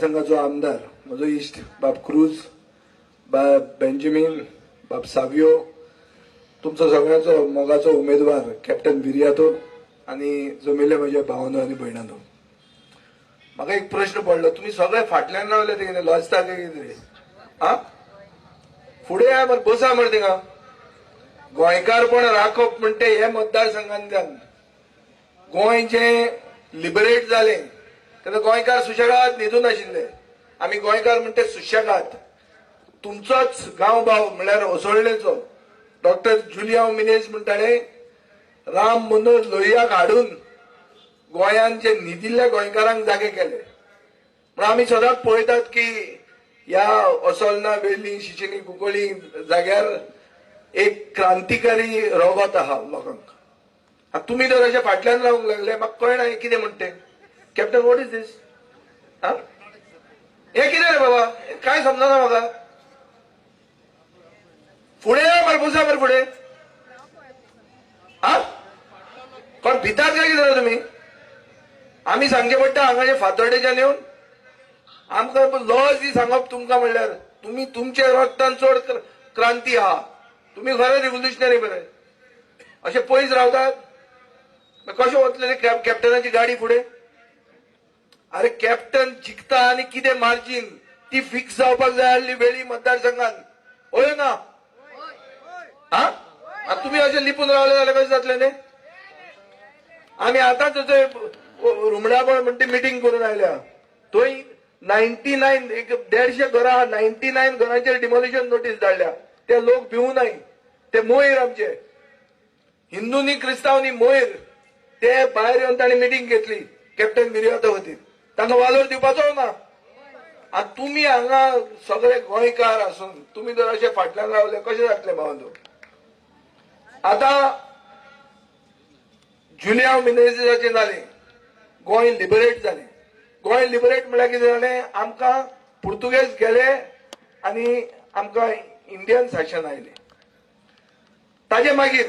मतदारसंघाचो आमदार म्हजो इश्ट बाब क्रूज, बाब बेंजामिन, बाब सावियो, तुमचो सगळ्यांचो मोगाचो उमेदवार कॅप्टन विर्यातो आणि जमिल्ले म्हजे भावांनो आनी भयणांनो, म्हाका एक प्रश्न पडलो, तुम्ही सगळे फाटल्यान रावले ते कितें लजता काय कितें? हा, फुडें या मरे, बसा मरे थिंगा. गोंयकारपण राखप म्हणटे हे मतदारसंघांतल्यान गोंय जे लिबरेट जाले तेन्ना गोंयकार सुशेगाद न्हिदून आशिल्ले. आमी गोंयकार म्हणटे सुशेगाद. तुमचोच गांव भाव म्हळ्यार असोळडेचो डॉक्टर जुलियांव मिनेज म्हणटाले राम मनोहर लोहियाक हाडून गोंयान जे न्हिदिल्ल्या गोंयकारांक जागे केले. म्हण आमी सदांच पळयतात की ह्या असोलना वेली शिचिनी कुंकळी जाग्यार एक क्रांतिकारी रगत आहा लोकांक. तुम्ही जर अशे फाटल्यान रावंक लागले, म्हाका कळना हे कितें म्हणटे. कॅप्टन व्हॉट इज दीस? हे कितें रे बाबा, काय समजना म्हाका. फुडें या मरे, बसा मरे फुडें. हा, कोण भितात काय कितें तुमी? आमी सांगचे पडटा हांगाचे फातर्डेच्यान येवन आमकां लज दी सांगप तुमकां. म्हणल्यार तुमी तुमच्या रक्तान चड क्रांती आहा, तुम्ही खरे रिव्होल्युशनरी बरे. अशे पयस रावतात, कशें वतले कॅप्टनाची गाडी फुडें? अरे कॅप्टन जिखता आनी कितें मार्जिन ती फिक्स जावपाक जाय आसली वेळी मतदारसंघात. होय ना? हा, तुम्ही अशें लिपून रावले जाल्यार कशें जातलें न्ही? आमी आतांच रुमडाबळ म्हणटा मिटींग करून आयल्या. थंय 99 एक 150 घरां 99 घरांचेर डिमोलिशन नोटीस धाडल्या. ते लोक भिवू नये. ते मोयर आमचे हिंदूंनी क्रिस्तांवांनी मोयर. ते भायर येवन तांणी मिटींग घेतली कॅप्टन विर्यातो खातीर. तांकां वालोर दिवपाचो ना. आनी तुमी हांगा सगळे गोंयकार आसून तुमी जर अशे फाटल्यान रावले कशें जातलें भावंदो? आतां जुलियांव मिनेजाचे जाले, गोंय लिबरेट जालें. गोंय लिबरेट म्हळ्यार कितें जालें, आमकां पुर्तुगेज गेले आनी आमकां इंडियन शासन आयलें. ताजे मागीर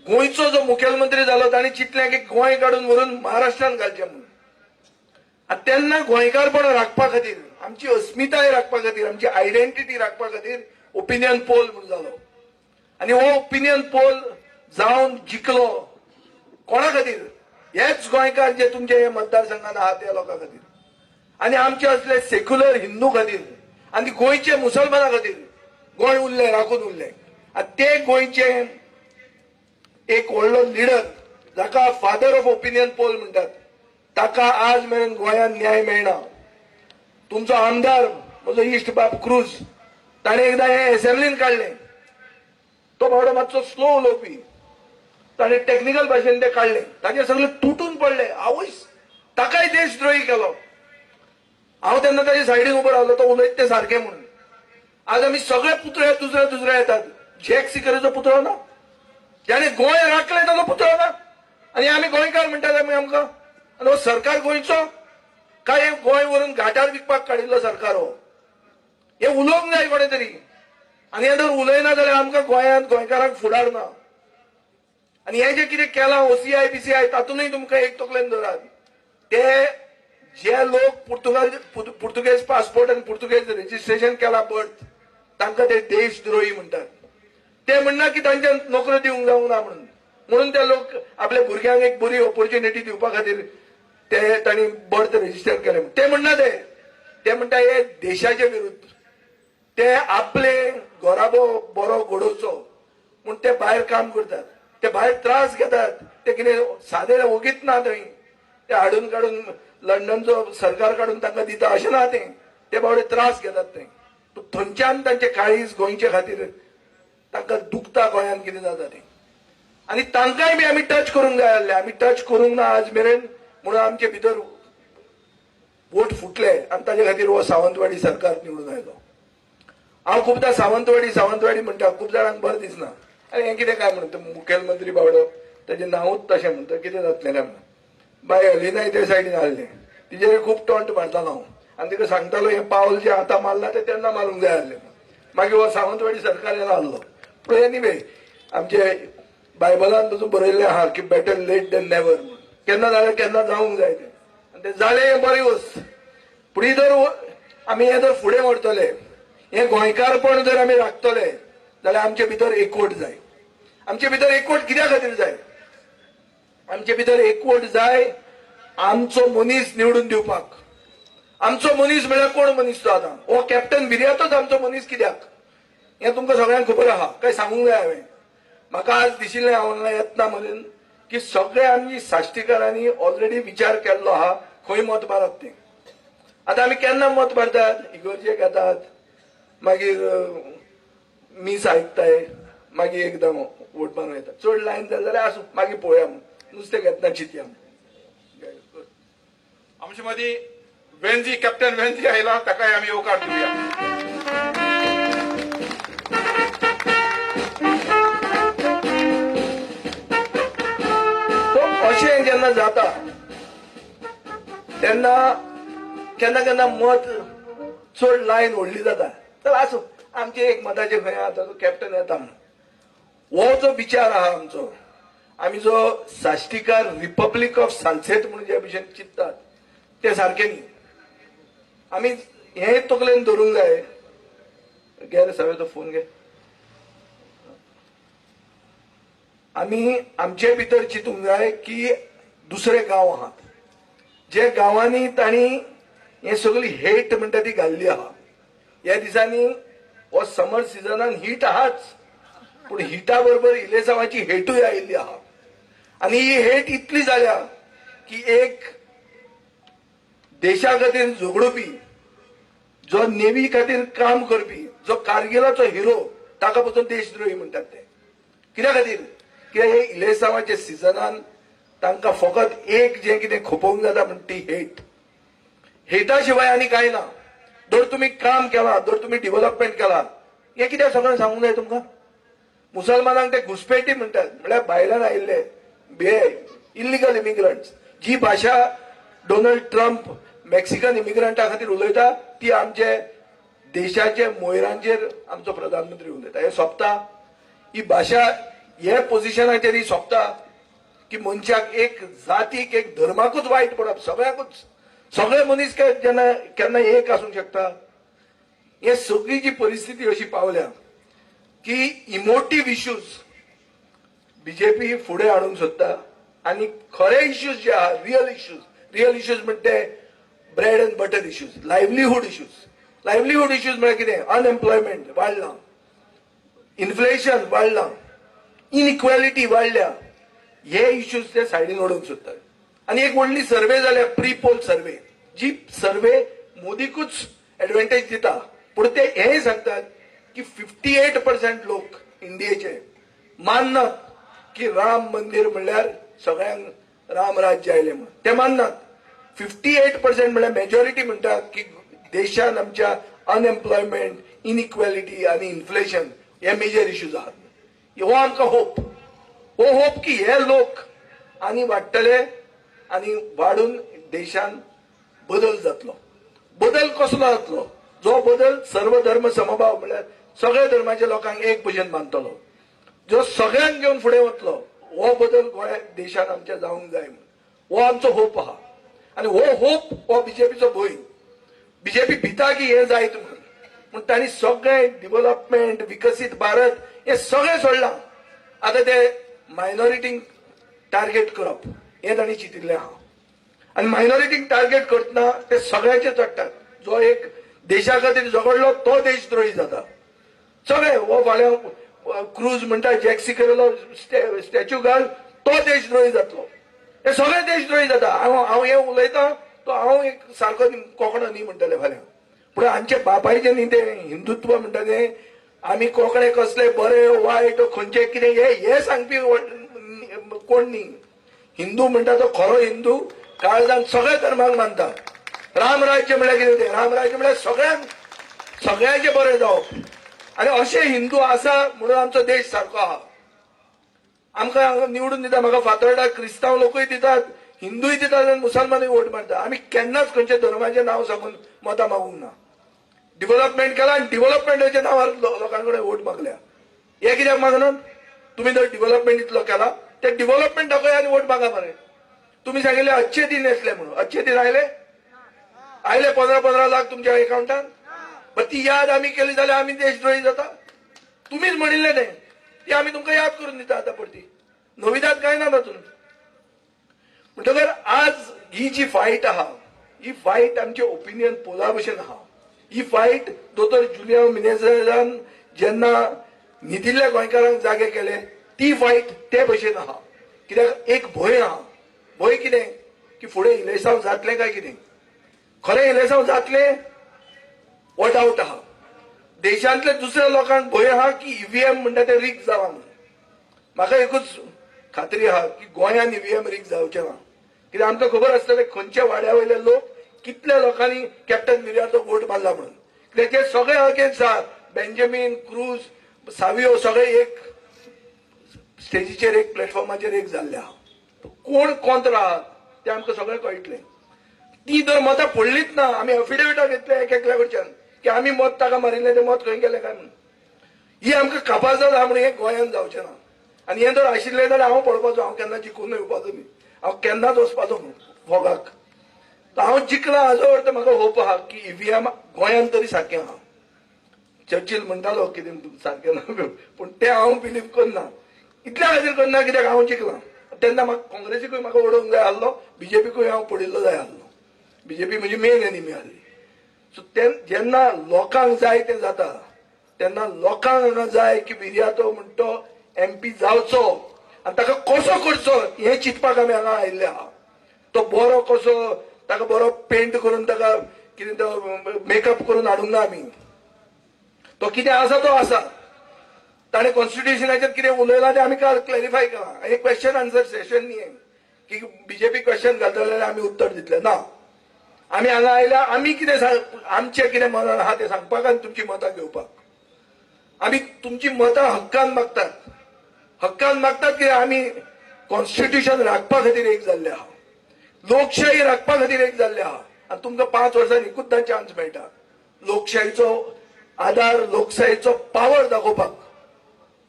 गोंयचो जो मुखेलमंत्री जालो ताणें चिंतलें की गोंय काडून व्हरून महाराष्ट्रान घालचें म्हणून. तेन्ना गोंयकारपण राखपा खातीर, आमची अस्मिताय राखपा खातीर, आमची आयडेंटिटी राखपा खातीर ओपिनियन पोल म्हणून जालो. आनी हो ओपिनियन पोल जावन जिखलो कोणा खातीर? हेच गोंयकार जे तुमचे हे मतदारसंघात आहात त्या लोकां खातीर आनी आमचे असले सेक्युलर हिंदू खातीर आनी गोंयचे मुसलमाना खातीर. गोंय उरले, राखून उरले. आनी ते गोंयचे एक व्हडलो लिडर जाका फादर ऑफ ओपिनियन पोल म्हणटात, ताका आज मेरेन गोंयांत न्याय मेळना. तुमचो आमदार म्हजो इश्ट बाब क्रूज, ताणें एकदां हे असेंब्लीन काडलें. तो बाबडो मातसो स्लो उलोवपी, ताणें टेक्निकल भाशेन ते काडले. ताचे सगळे तुटून पडले. आवयस ताकाय देशद्रोही केलो. हांव तेन्ना ताचे सायडीन उबो रावलो, तो उलयता ते सारकें म्हणून. आज आमी सगळे पुतळे दुसरे येतात. जॅक सिकरीचो पुतळो ना, ज्याने गोंय राखले ताचो पुतळो ना, आनी आमी गोंयकार म्हणटात. आमकां आनी हो सरकार गोंयचो काय गोंय व्हरून घाटार विकपाक काडिल्लो सरकार हो? हे उलोवंक जाय कोणे तरी. आनी हे जर उलयना जाल्यार आमकां गोंयांत गोंयकारांक फुडार ना. आनी हे जे कितें केलां OCI BCI तातूंतय तुमकां एक तकलेन धरात. ते जे लोक पुर्तुगेज पासपोर्ट आनी पुर्तुगेज रेजिस्ट्रेशन केलां बर्थ, तांकां ते देशद्रोही म्हणटात. ते म्हणना की तांच्या नोकऱ्यो दिवंक जावंक ना म्हणून. म्हणून ते लोक आपल्या भुरग्यांक एक बरी ऑपॉर्च्युनिटी दिवपा खातीर ते तांणी बर्थ रेजिस्टर केलें. ते म्हणना ते म्हणटा हे देशाचे विरुद्ध. ते आपले घोराबो बरो घडोवचो म्हूण ते भायर काम करतात. ते भायर त्रास घेतात. ते कितें सादें ओगीत ना थंय. ते हाडून काडून लंडनचो सरकार काडून तांकां दिता अशें ना. ते बावडे त्रास घेतात थंय. थंयच्यान तांचे काळीज गोंयचे खातीर तांकां दुखता गोंयांत कितें जाता तें. आनी तांकांय बी आमी टच करूंक जाय आसले. आमी टच करूंक ना आज मेरेन म्हणून आमचे भितर वोट फुटले आनी ताचे खातीर हो सावंतवाडी सरकार निवडून आयलो. हांव खूबदां सावंतवाडी म्हणटा, खूब जाणांक बरें दिसना. आरे हें कितें काय म्हणटा, मुखेलमंत्री बावडो ताचें नांवूच तशें म्हणटा, कितें जातलें काय म्हणून. बाय हलिनाय ते सायडीन आहले, तिजेर खूब टॉन्ट मारतालो हांव. आनी तिका सांगतालो हें पावल जें आतां मारलां तें तेन्ना मारूंक जाय आसलें. मागीर हो सावंतवाडी सरकार येयलो आहलो. पूण एनीवे आमचे बायबलान तातूंत बरयल्लें आहा की बेटर लेट दॅन नेवर. केन्ना जाल्यार केन्ना जावंक जाय तें. आनी तें जालें बरी वस्त. पुढे जर आमी हे जर फुडें व्हरतले, हे गोंयकारपण जर आमी राखतले जाल्यार आमचे भितर एकवट जाय. आमचे भितर एकवट कित्या खातीर जाय? आमचे भितर एकवट जाय आमचो मनीस निवडून दिवपाक. आमचो मनीस म्हळ्यार कोण मनीस तो आतां? हो कॅप्टन भिर्यातोच आमचो मनीस कित्याक? हें तुमकां सगळ्यांक खबर आहा काय सांगूंक जाय हांवें? म्हाका आज दिशिल्लें हांव येतना म्हणून की सगळे आमी साश्टीकारांनी ऑलरेडी विचार केल्लो आहा खंय मत मारप तें. आतां आमी केन्ना मत मारतात? इगर्जेक येतात, मागीर मीस आयकताय, मागीर एकदां वोट मारून येतात. चड लायन जाली जाल्यार आसूं, मागीर पळोवया. नुस्तें घेतना चिंतया. आमचे मदीं वेंजी, कॅप्टन वेंजी आयला, ताकाय आमी येवकार दिवया. अशें जेन्ना जाता तेन्ना केन्ना केन्ना मत चड लायन व्हडली जाता. तर आसूं, आमचे एक मताचे खंय आतां कॅप्टन येता म्हणून. हो जो विचार आहा आमचो, आमी जो साश्टीकार रिपब्लीक ऑफ सालसेट म्हणून जे भशेन चिंततात ते सारखे न्ही. आमी हे तकलेन धरूंक जाय. घे रे सगळे तो फोन घे. आमी आमचे भितर चिंतूंक जाय की दुसरे गांव आहात, जे गांवांनी तांणी हे सगळी हेट म्हणटा ती घाल्ली आहा. ह्या दिसांनी हो समर सिजनान हीट आहाच, पूण हिटा बरोबर इलेसांवाची हेटूय आयिल्ली आहा. आनी ही हेट इतली जाल्या की एक देशा खातीर झगडपी, जो नेव्ही खातीर काम करपी, जो कारगिलाचो हिरो, ताका पासून देशद्रोही म्हणटात ते. कित्या खातीर? कित्याक हे इलेसांवाच्या सिजनान तांकां फकत एक जें कितें खोपोवंक जाता म्हणटा ती हेट. हेटा शिवाय आनी कांय ना. जर तुमी काम केलां, जर तुमी डेव्हलपमेंट केला, हें कित्याक सगळें सांगूंक जाय तुमकां? मुसलमानांक ते घुसपेटी म्हणटात, म्हळ्यार भायल्यान आयिल्ले इल्लिगल इमिग्रंट्स. जी भाशा डोनाल्ड ट्रम्प मेक्सिकन इमिग्रंटा खातीर उलयता ती आमचे देशाचे मोयरांचेर आमचो प्रधानमंत्री उलयता. हे सोंपता? ही भाशा हे पोझिशनाचेर ही सोंपता की मनशाक एक जातीक एक धर्माकूच वायट पडप, सगळ्याकूच सगळे मनीस जेन्ना केन्ना एक आसूंक शकता. हे सगळी जी परिस्थिती अशी पावल्या की इमोटिव्ह इश्यूज बीजेपी फुडें हाडूंक सोदता आनी खरे इश्यूज जे आहा, रियल इश्यूज म्हणटे bread and butter issues, livelihood issues म्हळ्यार कितें? अनएम्प्लॉयमेंट वाडला, इन्फ्लेशन वाडला, इनइक्वॅलिटी वाडल्या. हे इश्यूज ते सायडीन उडोवंक सोदतात. आनी एक व्हडली सर्वे जाल्या, प्री पोल सर्वे, जी सर्वे मोदीकूच एडवांटेज दिता. पूण ते हेय सांगतात की 58% लोक इंडियेचे माननात की राम मंदिर म्हणल्यार सगळ्यांक राम राज्य आयलें म्हणून. ते माननात. 58% म्हणल्यार मेजॉरिटी म्हणटात की देशान आमच्या अनएम्प्लॉयमेंट, इनइक्वॅलिटी आनी इन्फ्लेशन हे मेजर इश्यूज आहात. हो आमकां होप की हे लोक आनी वाडटले आनी वाडून देशान बदल जातलो. बदल कसलो जातलो? जो बदल सर्व धर्म समभाव म्हळ्यार सगळ्या धर्माच्या लोकांक एक भशेन मानतलो, जो सगळ्यांक घेवन फुडें वतलो. हो बदल गोंया देशान आमच्या जावंक जाय म्हणून हो आमचो होप आहा. आनी हो होप हो बीजेपीचो भंय. बीजेपी भिता की हे जायत म्हणून, पूण तांणी सगळें डेव्हलपमेंट, विकसीत भारत हे सगळें सोडलां. आतां ते मायनॉरिटींक टार्गेट करप हें तांणी चिंतिल्लें आहा. आनी मायनॉरिटींक टार्गेट करतना ते सगळ्यांचे चडटात. जो एक देशा खातीर झगडलो तो देशद्रोही जाता. सगळे हो फाल्यां क्रूज म्हणटा जॅक सिकेरेलो स्टॅच्यू घाल तो देशद्रोही जातलो. हे सगळे देशद्रोही जाता. हांव हें उलयतां तो हांव एक सारको कोंकणो न्ही म्हणटले फाल्यां. पूण हांचे बापायचे न्ही ते हिंदुत्व म्हणटा ते आमी कोंकणे कसले बरे वायट खंयचे कितें हे सांगपी कोण न्ही. हिंदू म्हणटा तो खरो हिंदू काळजांत सगळे धर्मांक मानता. रामराज्य म्हळ्यार कितें तें? रामराज्य म्हळ्यार सगळ्यांचे बरें जावप. आनी अशे हिंदू आसा म्हणून आमचो देश सारको आहा. आमकां निवडून दिता. म्हाका फातोर्डा क्रिस्तांव लोकूय दितात, हिंदूय दितात आनी मुसलमानूय वोट मारता. आमी केन्नाच खंयच्या धर्माचें नांव सांगून मतां मागूंक ना. डेव्हलपमेंट केला आनी डेव्हलपमेंटाच्या नांवार लोकां कडेन वोट मागल्या. हे कित्याक मागनात? तुमी जर डेव्हलपमेंट इतलो केला ते डेव्हलपमेंट दाखय आनी वोट मागा मरे. तुमी सांगिल्ले अच्छे दिन येतले म्हणून. अच्छे दिन आयले? आयले 15-15 लाख तुमच्या अकाउंटात. पण ती याद आम्ही केली जाल्यार आम्ही देशद्रोही जाता. तुम्हीच म्हणिल्ले न्ही ती आम्ही तुमकां याद करून दिता आतां परती. नविदाद कांय ना तातूंत. म्हणटकर आज ही जी फायट आहा ही फायट आमचे ओपिनियन पोला भशेन आहा. ही फायट दोतोर जुलियो मिनेझान जेन्ना न्हिदिल्ल्या गोंयकारांक जागे केले ती फायट ते भशेन आहा. कित्याक एक भंय आहा. भंय कितें की फुडें इलेक्शन जातलें काय कितें. खरें इलेक्शन जातलें वो डावट आहा. देशांतल्या दुसऱ्या लोकांक भंय आहा की ईव्हीएम म्हणटा ते रीक जावा म्हणून. म्हाका एकूच खात्री आहा की गोंयांत ईव्हीएम रीक जावचें ना. कित्याक आमकां खबर आसतलें खंयच्या वाड्या वयले लोक कितल्या लोकांनी कॅप्टन मिरियाचो वोट मारला म्हणून. कित्याक ते सगळे अगेन्स्ट आहात. बेंजामीन क्रूज सावियो सगळे एक स्टेजीचेर एक प्लॅटफॉर्माचेर एक जाल्ले आहा. कोण कोंत्र आहात ते आमकां सगळें कळटलें. ती जर मतां पडलीच ना आमी अफिडेविटां घेतले एकल्या कडच्यान की आमी मत ताका मारिल्लें तें मत खंय गेलें काय म्हणून. ही आमकां कापाजत आहा म्हणून हें गोंयांत जावचें ना. आनी हें जर आशिल्लें जाल्यार हांव पळोवपाचो. हांव केन्ना जिखून येवपाचो न्ही. हांव केन्नाच वचपाचो फोगाक. हांव जिखला हाजो अर्थ म्हाका होप आहा की ईव्हीएम गोंयांत तरी सारकें आहा. चर्चिल म्हणटालो कितें सारकें ना पूण तें हांव बिलीव करना. इतल्या खातीर करना कित्याक हांव जिखलां. तेन्ना म्हाका काँग्रेसीकूय म्हाका ओडोवंक जाय आसलो. बीजेपीकूय हांव पडिल्लो जाय आसलो. बीजेपी म्हणजे मेन एनिमी आसली. सो जेन्ना लोकांक जाय तें जाता तेन्ना लोकांक हांगा जाय की विर्यातो म्हणटा तो MP जावचो आनी ताका कसो करचो हें चिंतपाक आमी हांगा आयिल्ले आहा. तो बरो कसो ताका बरो पेंट करून ताका कितें तो मेकअप करून हाडूंक ना आमी. तो कितें आसा तो आसा. ताणें कॉन्स्टिट्युशनाचेर कितें उलयलां तें आमी काल क्लॅरिफाय केलां. एक क्वेश्चन आन्सर सेशन न्ही की बीजेपी क्वेश्चन घालतले जाल्यार आमी उत्तर दितले ना. आमी हांगा आयल्या आमी कितें आमचें कितें मनान आहा तें सांगपाक आनी तुमची मतां घेवपाक. आमी तुमची मतां हक्कान मागतात. हक्कान मागतात कित्याक आमी कॉन्स्टिट्युशन राखपा खातीर एक जाल्ले आहा. लोकशाही राखपा खातीर एक जाल्ले आहा. आनी तुमकां 5 वर्सांनी एकूचदां चान्स मेळटा लोकशाहीचो आधार लोकशाहीचो पावर दाखोवपाक.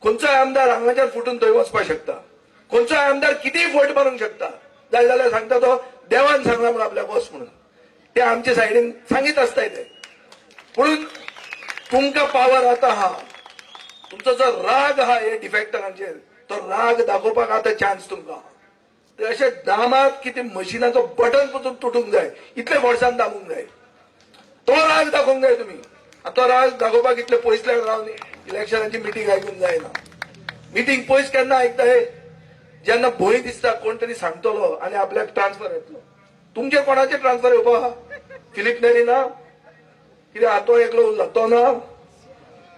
खंयचोय आमदार हांगाच्यान फुटून थंय वचपाक शकता. खंयचोय आमदार कितेंय फोट मारूंक शकता. जाय जाल्यार सांगता तो देवान सांगला म्हणून आपल्याक वच म्हणून. ते आमचे सायडीन सांगीत आसताय ते. म्हणून तुमकां पावर आतां आहा. तुमचो जो राग आहा हे डिफेक्टरांचेर तो राग दाखोवपाक आतां चान्स तुमकां आहा. ते अशें दामात की ते मशिनाचो बटन पसून तुटूंक जाय इतले फोर्सान दामूंक जाय. तो राग दाखोवंक जाय तुमी. आनी तो राग दाखोवपाक इतले पयसल्यान रावन इलेक्शनाची मिटींग आयकूंक जायना. मिटींग पयस केन्ना आयकता हे जेन्ना भंय दिसता कोण तरी सांगतलो आनी आपल्याक ट्रान्सफर येतलो. तुमचे कोणाचे ट्रान्सफर येवपा आहा. फिलीप नेरी ना कितें हातो एकलो उरला तो ना.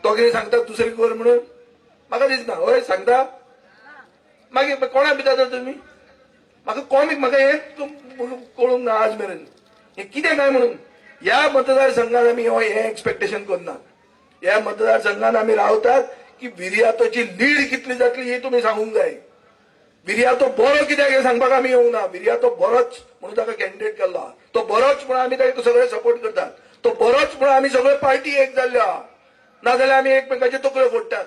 तो कितें सांगता दुसरी कर म्हणून म्हाका दिसना. हय सांगता मागीर कोणा भितर तर तुमी म्हाका कॉमीक म्हाका हें कळूंक ना आज मेरेन हें कितें काय म्हणून. ह्या मतदारसंघात आमी हें एक्सपेक्टेशन करनात. ह्या मतदारसंघात आमी रावतात की विर्यातोची लीड कितली जातली ही तुमी सांगूंक जाय. विर्यातो बरो कित्याक हें सांगपाक आमी येवंक ना. विर्यातो बरोच म्हणून ताका कॅन्डिडेट केल्लो आहा. तो बरोच म्हणून आमी ताका सगळे सपोर्ट करतात. तो बरोच म्हणून आमी सगळे पार्टी एक जाल्ल्यो आहा. नाजाल्यार आमी एकमेकाचे तकल्यो फोडटात.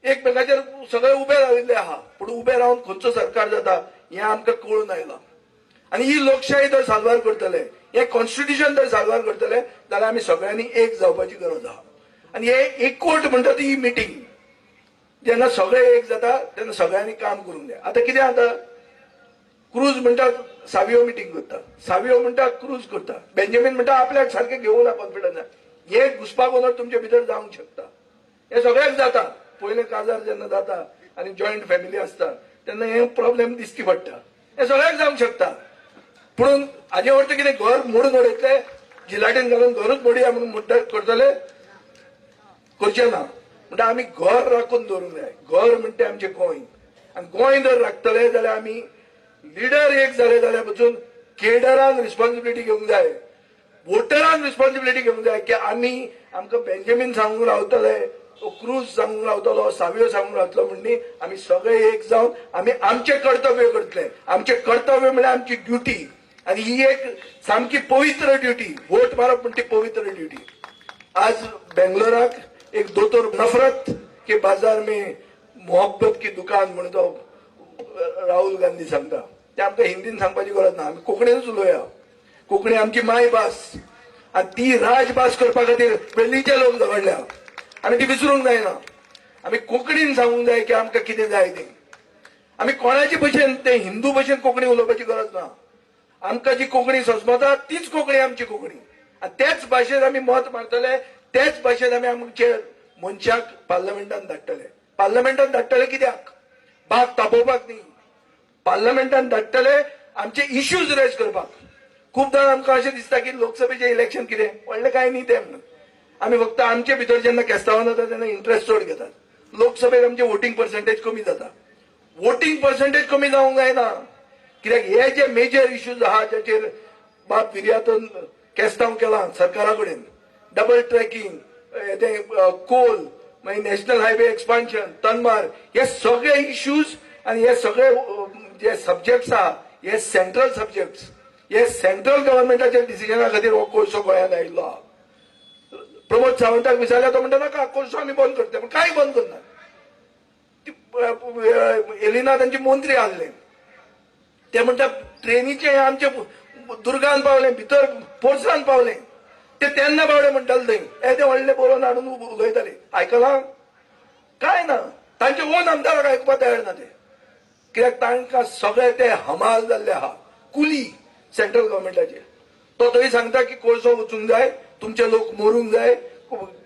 एकमेकाचेर सगळे उबे राविल्ले आहा. पूण उबे रावन खंयचो सरकार जाता हें आमकां कळून आयलां. आनी ही लोकशाही जर साल्वार करतले हे कॉन्स्टिट्युशन जर साल्वार करतले जाल्यार आमी सगळ्यांनी एक जावपाची गरज आहा. आनी हे एकवट म्हणटा ती ही मिटींग जेन्ना सगळे एक जाता तेन्ना सगळ्यांनी काम करूंक जाय. आतां कितें जाता क्रूज म्हणटा सावियो मिटींग करता. सावियो म्हणटा क्रूज करता. बेंजामीन म्हणटा आपल्याक सारकें घेवूं ना कॉन्फिडन्स. हे घुसपागोंदळ तुमच्या भितर जावंक शकता. हे सगळ्याक जाता. पयले काजार जेन्ना जाता आनी जॉयंट फॅमिली आसता तेन्ना हे प्रॉब्लेम दिसची पडटा. हे सगळ्याक जावंक शकता. पूण हाजे अर्थ कितें घर मोडून उडयतले जिलाटीन घालून घरूच मोडया म्हणून म्हणटा करतले करचे ना. म्हणटा आमी घर राखून दवरूंक जाय. घर म्हणटा आमचें गोंय. आनी गोंय जर राखतले जाल्यार आमी लिडर एक जाले जाल्यार पसून केडरांक रिस्पॉन्सिबिलिटी घेवंक जाय. वोटरांक रिस्पॉन्सिबिलिटी घेवंक जाय की आमी आमकां बेंजामीन सांगूंक रावतले क्रूज सांगूंक रावतलो सावियो सांगूंक रावतलो म्हणनी आमी सगळे एक जावन आमी आमचें कर्तव्य करतले. आमचें कर्तव्य म्हळ्यार आमची ड्युटी. आनी ही एक सामकी पवित्र ड्युटी. वोट मारप म्हणटा ती पवित्र ड्युटी. आज बेंगलोराक एक दोतोर नफरत के बाजार में मोहब्बत की दुकान म्हणून तो राहुल गांधी सांगता. ते आमकां हिंदीन सांगपाची गरज ना. आमी कोंकणीनच उलोवया. कोंकणी आमची मायभास आणि ती राजभास करपा खातीर वेल्लीचे लोक झगडल्या. आमी ती विसरूंक जायना. आमी कोंकणीन सांगूंक जाय की आमकां कितें जाय तें. आमी कोणाचे भशेन ते हिंदू भशेन कोंकणी उलोवपाची गरज ना. आमकां जी कोंकणी सोजमता तीच कोंकणी आमची कोंकणी आणि त्याच भाशेन आमी मत मारतले. त्याच भाशेन आमी आमचे मनशाक पार्लमेंटान धाडटले. पार्लमेंटान धाडटले कित्याक? भाग तापोवपाक न्ही. पार्लमेंटान धाडटले आमचे इश्यूज रेज करपाक. खूबदां आमकां अशें दिसता की लोकसभेचे इलेक्शन कितें व्हडलें काय न्ही तें म्हणून. आमी फक्त आमचे भितर जेन्ना केस्तांवान जाता तेन्ना इंट्रस्ट चड घेतात. लोकसभेक आमचे वोटींग पर्सेंटेज कमी जाता. वोटींग पर्सेंटेज कमी जावंक जायना. कित्याक हे जे मेजर इश्यूज आहा जाचेर बाब विर्यातन केस्तांव केला सरकारा कडेन, डबल ट्रॅकिंग, कोल, मागीर नॅशनल हायवे एक्सपान्शन, तनमार, हे सगळे इश्यूज आणि हे सगळे जे सब्जेक्ट्स आहा हे सेंट्रल सब्जेक्ट्स. हे सेंट्रल गव्हर्नमेंटाच्या डिसिजना खातीर हो कोळसो गोंयांत आयिल्लो आहा. प्रमोद सावंताक विचारल्या तो म्हणटा नाका कोळसो आमी बंद करता. पण काय बंद करना? एलिना तांचे मंत्री आसले ते म्हणटा ट्रेनीचे आमचे दुर्गान पावले, भितर फोर्सान पावले. ते तेन्ना पावले म्हणटाले थंय ते व्हडले बरोवन हाडून उलयताले. आयकलां? काय ना. तांचे ओन आमदाराक आयकुपाक तयार ना ते. कित्याक तांकां सगळे ते हमाल जाल्ले आहा, कुली सेंट्रल गव्हर्नमेंटाचे. तो थंय सांगता की कोळसो वचूंक जाय, तुमचे लोक मरूंक जाय,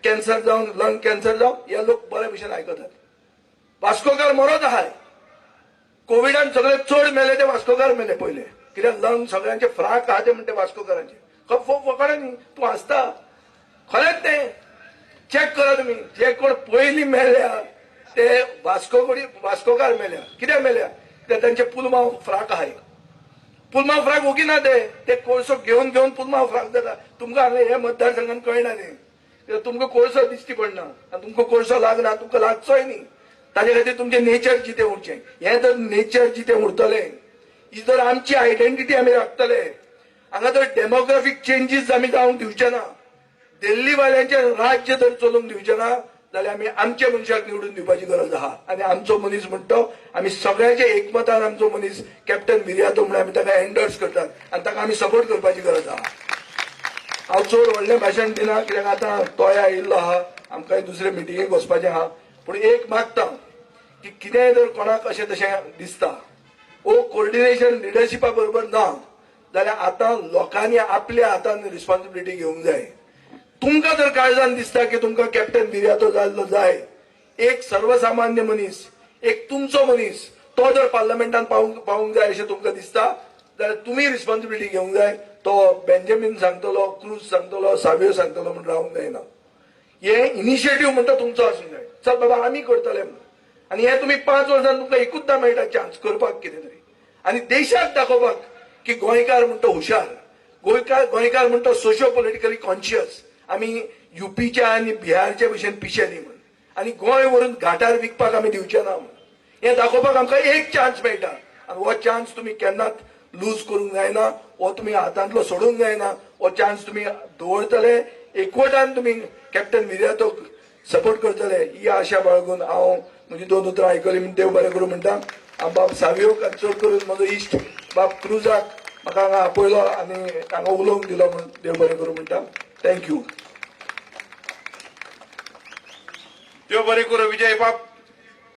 कॅन्सर जावन लंग कॅन्सर जावन. हे लोक बरे भशेन आयकतात. वास्कोकार मरत आहाय. कोविडान सगळे चड मेले ते वास्कोकार मेले पयले. कित्याक लंग सगळ्यांचे फ्राक आहा ते म्हणते वास्कोकारांचे. फकाणे न्ही, तूं हसता. खरेंच ते चॅक करा तुमी. जे कोण पयलीं मेल्या ते वास्कोकार मेल्या. कित्याक मेल्या? कित्याक तांचे पुलमाव फ्राक आहाय. पुलमाव फ्राक ओगिना ते कोळसो घेवन घेवन पुलमाव फ्राक जाता. तुमकां हांगा हे मतदारसंघान कळना न्ही. तुमकां कोळसो दिश्टी पडना आनी तुमकां कोळसो लागना, तुमकां लागचोय न्ही. ताजे खातीर तुमचें नेचर जितें उरचें. हें जर नेचर जितें उरतलें, ही जर आमची आयडेंटिटी आमी राखतले, हांगा जर डेमोग्राफीक चेंजीस आमी जावंक दिवचे ना, दिल्लीवाल्यांचें राज्य जर चलूंक दिवचे ना, जाल्यार आमी आमच्या मनशाक निवडून दिवपाची गरज आहा. आनी आमचो मनीस म्हणटा आमी सगळ्यांचे एकमतान आमचो मनीस कॅप्टन विर्यातो म्हणून आमी ताका एंडर्स करतात आनी ताका आमी सपोर्ट करपाची गरज आहा. हांव चड व्हडलें भाशण दिना कित्याक आतां तोय आयिल्लो आहा, आमकांय दुसरे मिटिंगेक वचपाचें आहा. पूण एक मागता की कितेंय जर कोणाक अशें तशें दिसता, कोऑर्डिनेशन लिडरशिपा बरोबर ना जाल्यार आतां लोकांनी आपल्या हातान रिस्पॉन्सिबिलिटी घेवंक जाय. तुमकां जर काळजान दिसता की तुमकां कॅप्टन विर्यातो जाल्लो जाय, एक सर्वसामान्य मनीस, एक तुमचो मनीस तो जर पार्लमेंटान पावूंक जाय अशें तुमकां दिसता जाल्यार तुमी रिस्पॉन्सिबिलिटी घेवंक जाय. तो बेंजामीन सांगतलो, क्रूज सांगतलो, सावियो सांगतलो म्हूण रावंक जायना. हे इनिशिएटीव्ह म्हणटा तुमचो आसूंक जाय. चल बाबा आमी करतले म्हणून. आनी हे तुमी 5 वर्सांन तुमकां एकूचदां मेळटा चान्स करपाक कितें तरी आनी देशाक दाखोवपाक की गोंयकार म्हणटा हुशार, गोंयकार म्हणटा सोशियो पॉलिटिकली कॉन्शियस. आमी युपीच्या आनी बिहारचे भशेन पिशे न्ही म्हणून. आनी गोंय व्हरून घाटार विकपाक आमी दिवचे ना म्हणून. हें दाखोवपाक आमकां एक चान्स मेळटा आनी हो चान्स तुमी केन्नाच लूज करूंक जायना. हो तुमी हातांतलो सोडूंक जायना. हो चान्स तुमी दवरतले. एकवटान तुमी कॅप्टन विर्यातोक सपोर्ट करतले ही आशा बाळगून हांव म्हजी 2 उतरां आयकली म्हूण देव बरें करूं म्हणटा. हांव बाब सावियोक चड करून म्हजो इश्ट बाब क्रुजाक म्हाका हांगा आपयलो आनी हांगा उलोवंक दिलो म्हणून देव बरें करूं म्हणटा. थँक्यू. देव बरें करूं विजय बाब.